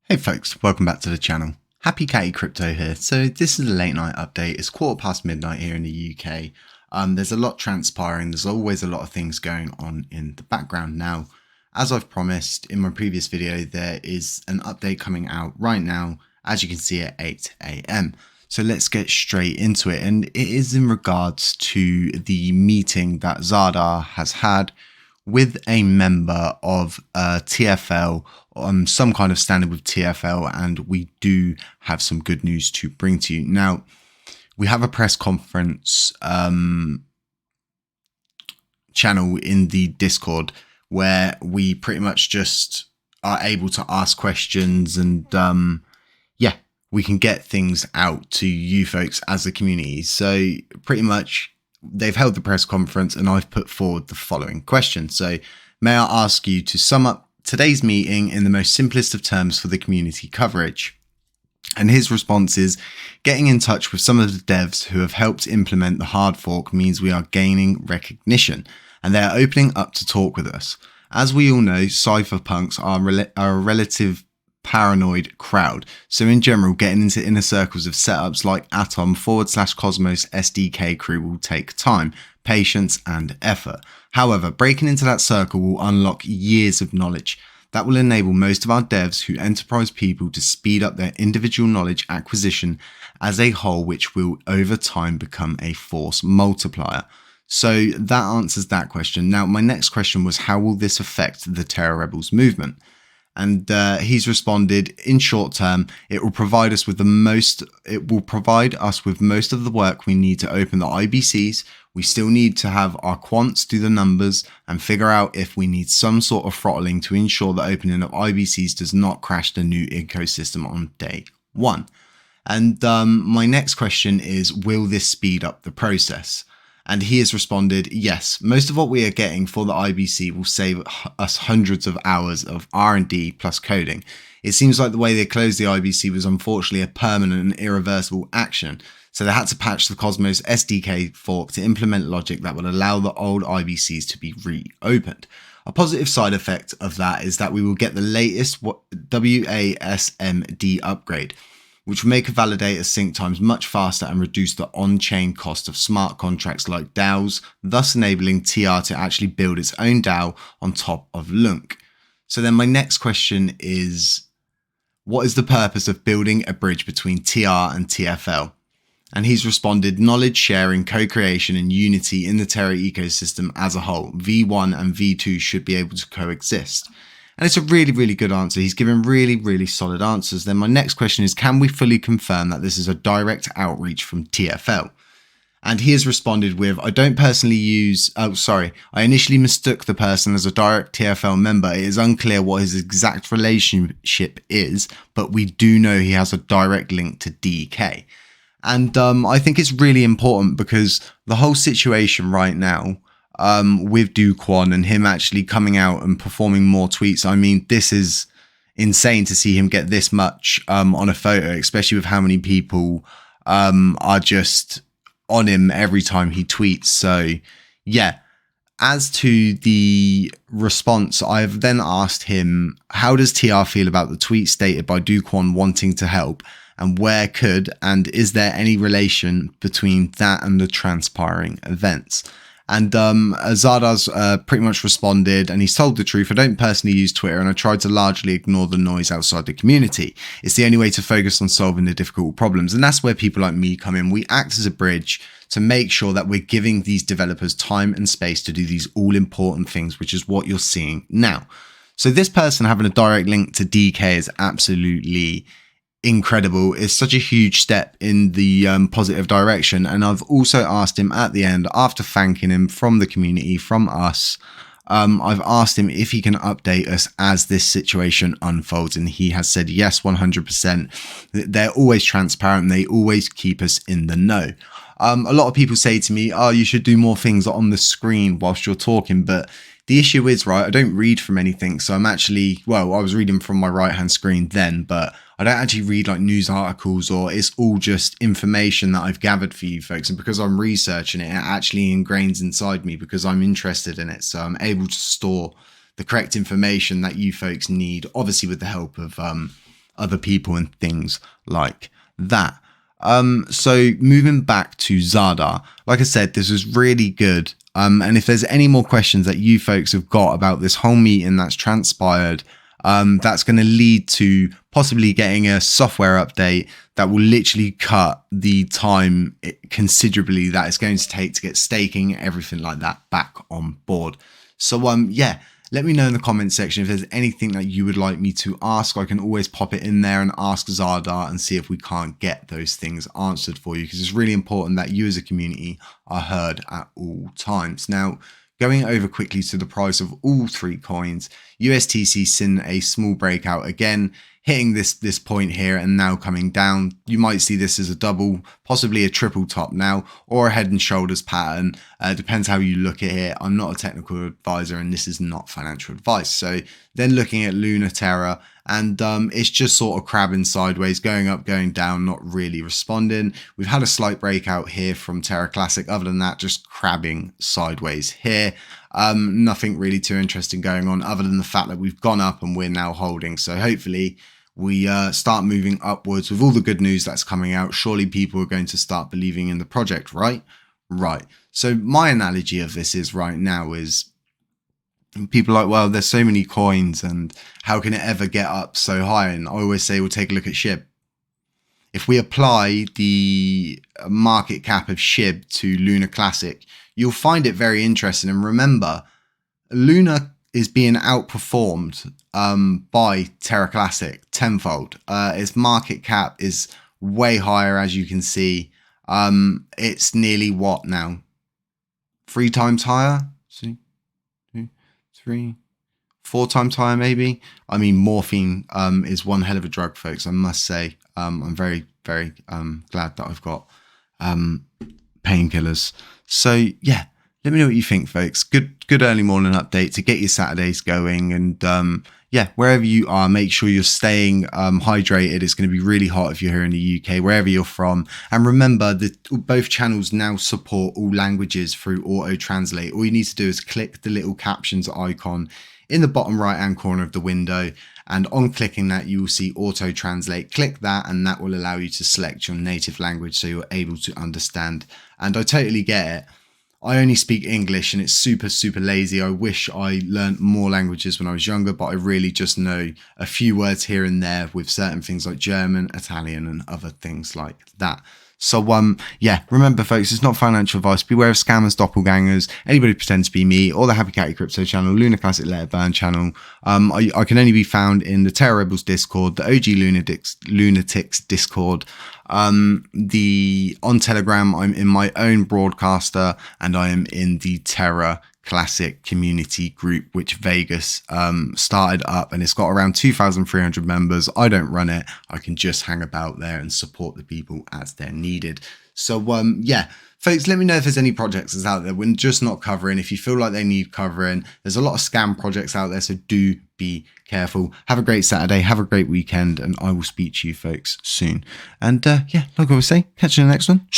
Hey folks, welcome back to the channel. Happy Catty Crypto here. So this is a late night update. It's midnight here in the UK. There's a lot transpiring. There's always a lot of things going on in the background now. As I've promised in my previous video, there is an update coming out right now, as you can see at 8 AM. So let's get straight into it. And it is in regards to the meeting that Zaradar has had with a member of TFL on some kind of standard with TFL, and we do have some good news to bring to you. Now, we have a press conference channel in the Discord where we pretty much just are able to ask questions and we can get things out to you folks as a community. So pretty much they've held the press conference and I've put forward the following question. So may I ask you to sum up today's meeting in the most simplest of terms for the community coverage? And his response is, getting in touch with some of the devs who have helped implement the hard fork means we are gaining recognition and they are opening up to talk with us. As we all know, cypherpunks are a relative paranoid crowd. So in general, getting into inner circles of setups like Atom/Cosmos SDK crew will take time, patience and effort. However, breaking into that circle will unlock years of knowledge that will enable most of our devs who enterprise people to speed up their individual knowledge acquisition as a whole, which will over time become a force multiplier. So that answers that question. Now, my next question was, how will this affect the TERRAREBELS movement? And he's responded, in short term, it will provide us with most of the work we need to open the IBCs. We still need to have our quants do the numbers and figure out if we need some sort of throttling to ensure the opening of IBCs does not crash the new ecosystem on day one. And my next question is, will this speed up the process? And he has responded, yes, most of what we are getting for the IBC will save us hundreds of hours of R&D plus coding. It seems like the way they closed the IBC was unfortunately a permanent and irreversible action. So they had to patch the Cosmos SDK fork to implement logic that would allow the old IBCs to be reopened. A positive side effect of that is that we will get the latest WASMD upgrade, which will make a validator sync times much faster and reduce the on-chain cost of smart contracts like DAOs, thus enabling TR to actually build its own DAO on top of Lunk. So then my next question is, what is the purpose of building a bridge between TR and TFL? And he's responded, knowledge sharing, co-creation and unity in the Terra ecosystem as a whole. V1 and V2 should be able to coexist. And it's a really, really good answer. He's given really, really solid answers. Then my next question is, can we fully confirm that this is a direct outreach from TFL? And he has responded with, I don't personally use, I initially mistook the person as a direct TFL member. It is unclear what his exact relationship is, but we do know he has a direct link to DK. And I think it's really important because the whole situation right now, with Duquan and him actually coming out and performing more tweets. I mean, this is insane to see him get this much on a photo, especially with how many people are just on him every time he tweets. So yeah, as to the response, I've then asked him, how does TR feel about the tweet stated by Duquan wanting to help, and where could and is there any relation between that and the transpiring events? And Zaradar's pretty much responded, and he's told the truth. I don't personally use Twitter, and I try to largely ignore the noise outside the community. It's the only way to focus on solving the difficult problems, and that's where people like me come in. We act as a bridge to make sure that we're giving these developers time and space to do these all-important things, which is what you're seeing now. So this person having a direct link to DK is absolutely incredible. It's such a huge step in the positive direction. And I've also asked him at the end, after thanking him from the community, from us, I've asked him if he can update us as this situation unfolds, and he has said yes, 100%. They're always transparent. They always keep us in the know. A lot of people say to me, oh, you should do more things on the screen whilst you're talking, but the issue is, right, I don't read from anything. So I'm actually, well, I was reading from my right-hand screen then, but I don't actually read like news articles, or it's all just information that I've gathered for you folks. And because I'm researching it, it actually ingrains inside me because I'm interested in it. So I'm able to store the correct information that you folks need, obviously with the help of other people and things like that. So moving back to Zaradar, like I said, this was really good. And if there's any more questions that you folks have got about this whole meeting that's transpired, that's going to lead to possibly getting a software update that will literally cut the time considerably that it's going to take to get staking, everything like that back on board. So yeah, let me know in the comment section if there's anything that you would like me to ask. I can always pop it in there and ask Zaradar and see if we can't get those things answered for you, because it's really important that you as a community are heard at all times. Now, going over quickly to the price of all three coins, USTC seen a small breakout again, hitting this point here and now coming down. You might see this as a double, possibly a triple top now, or a head and shoulders pattern. Depends how you look at it. I'm not a technical advisor and this is not financial advice. So then looking at Luna Terra, and it's just sort of crabbing sideways, going up, going down, not really responding. We've had a slight breakout here from Terra Classic. Other than that, just crabbing sideways here. Nothing really too interesting going on other than the fact that we've gone up and we're now holding. So hopefully we start moving upwards with all the good news that's coming out. Surely people are going to start believing in the project, right? Right. So my analogy of this is right now is people are like, well, there's so many coins and how can it ever get up so high? And I always say, well, take a look at SHIB. If we apply the market cap of SHIB to Luna Classic, you'll find it very interesting. And remember, Luna is being outperformed by Terra Classic tenfold. Its market cap is way higher, as you can see. It's nearly what now? 3 times higher? 2, 3, 4 times higher maybe. I mean, morphine is one hell of a drug, folks, I must say. I'm very, very glad that I've got painkillers. So yeah, let me know what you think, folks. Good early morning update to get your Saturdays going. And yeah, wherever you are, make sure you're staying hydrated. It's going to be really hot if you're here in the UK, wherever you're from. And remember that both channels now support all languages through auto translate. All you need to do is click the little captions icon in the bottom right hand corner of the window, and on clicking that you will see auto translate. Click that and that will allow you to select your native language so you're able to understand. And I totally get it. I only speak English and it's super, super lazy. I wish I learned more languages when I was younger, but I really just know a few words here and there with certain things like German, Italian, and other things like that. So yeah, remember folks, it's not financial advice. Beware of scammers, doppelgangers, anybody who pretends to be me, or the Happy Catty Crypto channel, Luna Classic Let It Burn channel. I can only be found in the Terra Rebels Discord, the OG Lunatics Discord. On Telegram, I'm in my own broadcaster, and I am in the Terra Classic community group, which Vegas started up, and it's got around 2,300 members. I don't run it. I can just hang about there and support the people as they're needed. So yeah, folks, let me know if there's any projects that's out there we're just not covering. If you feel like they need covering, there's a lot of scam projects out there, so do be careful. Have a great Saturday, have a great weekend, and I will speak to you folks soon. And yeah, like I always say, catch you in the next one.